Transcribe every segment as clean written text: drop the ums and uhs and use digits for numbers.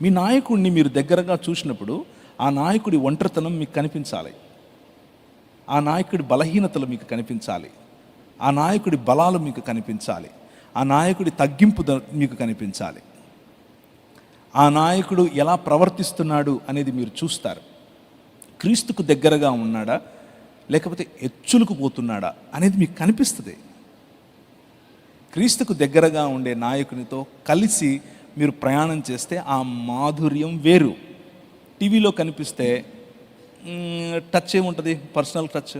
మీ నాయకుడిని మీరు దగ్గరగా చూసినప్పుడు ఆ నాయకుడి ఒంటరితనం మీకు కనిపించాలి, ఆ నాయకుడి బలహీనతలు మీకు కనిపించాలి, ఆ నాయకుడి బలాలు మీకు కనిపించాలి, ఆ నాయకుడి తగ్గింపు మీకు కనిపించాలి, ఆ నాయకుడు ఎలా ప్రవర్తిస్తున్నాడు అనేది మీరు చూస్తారు. క్రీస్తుకు దగ్గరగా ఉన్నాడా లేకపోతే ఎచ్చులకు పోతున్నాడా అనేది మీకు కనిపిస్తుంది. క్రీస్తుకు దగ్గరగా ఉండే నాయకునితో కలిసి మీరు ప్రయాణం చేస్తే ఆ మాధుర్యం వేరు. టీవీలో కనిపిస్తే టచ్ ఏముంటుంది, పర్సనల్ టచ్.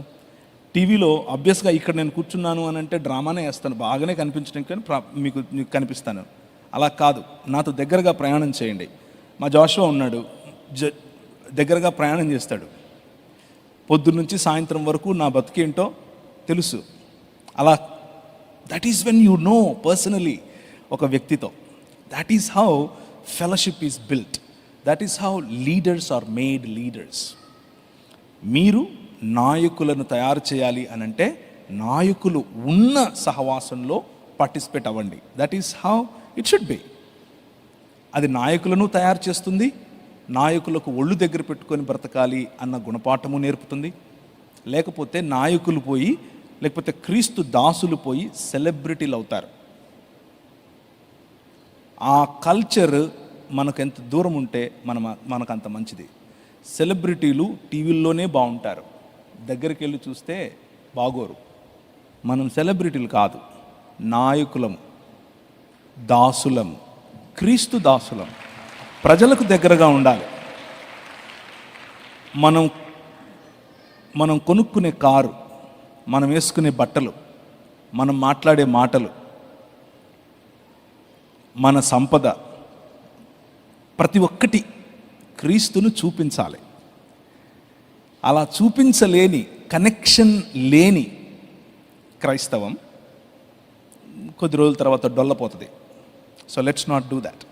టీవీలో ఆబ్వియస్గా ఇక్కడ నేను కూర్చున్నాను అని అంటే డ్రామానే వేస్తాను, బాగానే కనిపించడానికి మీకు కనిపిస్తాను. అలా కాదు, నాతో దగ్గరగా ప్రయాణం చేయండి. మా జాషువా ఉన్నాడు, దగ్గరగా ప్రయాణం చేస్తాడు. పొద్దున్నుంచి సాయంత్రం వరకు నా బతికేంటో తెలుసు. అలా that is when you know personally ఒక వ్యక్తితో. That is how fellowship is built. That is how leaders are made leaders. మీరు నాయకులను తయారు చేయాలి అని అంటే నాయకులు ఉన్న సహవాసంలో పార్టిసిపేట్ అవ్వండి. That is how it should be. అది నాయకులను తయారు చేస్తుంది, నాయకులకు ఒళ్ళు దగ్గర పెట్టుకొని బ్రతకాలి అన్న గుణపాఠము నేర్పుతుంది. లేకపోతే నాయకులు పోయి, లేకపోతే క్రీస్తు దాసులు పోయి సెలబ్రిటీలు అవుతారు. ఆ కల్చర్ మనకు ఎంత దూరం ఉంటే మనకు అంత మంచిది. సెలబ్రిటీలు టీవీల్లోనే బాగుంటారు, దగ్గరికి వెళ్ళి చూస్తే బాగోరు. మనం సెలబ్రిటీలు కాదు, నాయకులం, దాసులం, క్రీస్తు దాసులం. ప్రజలకు దగ్గరగా ఉండాలి. మనం కొనుక్కునే కారు, మనం వేసుకునే బట్టలు, మనం మాట్లాడే మాటలు, మన సంపద, ప్రతి ఒక్కటి క్రీస్తును చూపించాలి. అలా చూపించలేని, కనెక్షన్ లేని క్రైస్తవం కొద్ది రోజుల తర్వాత డొల్లపోతుంది. So let's not do that.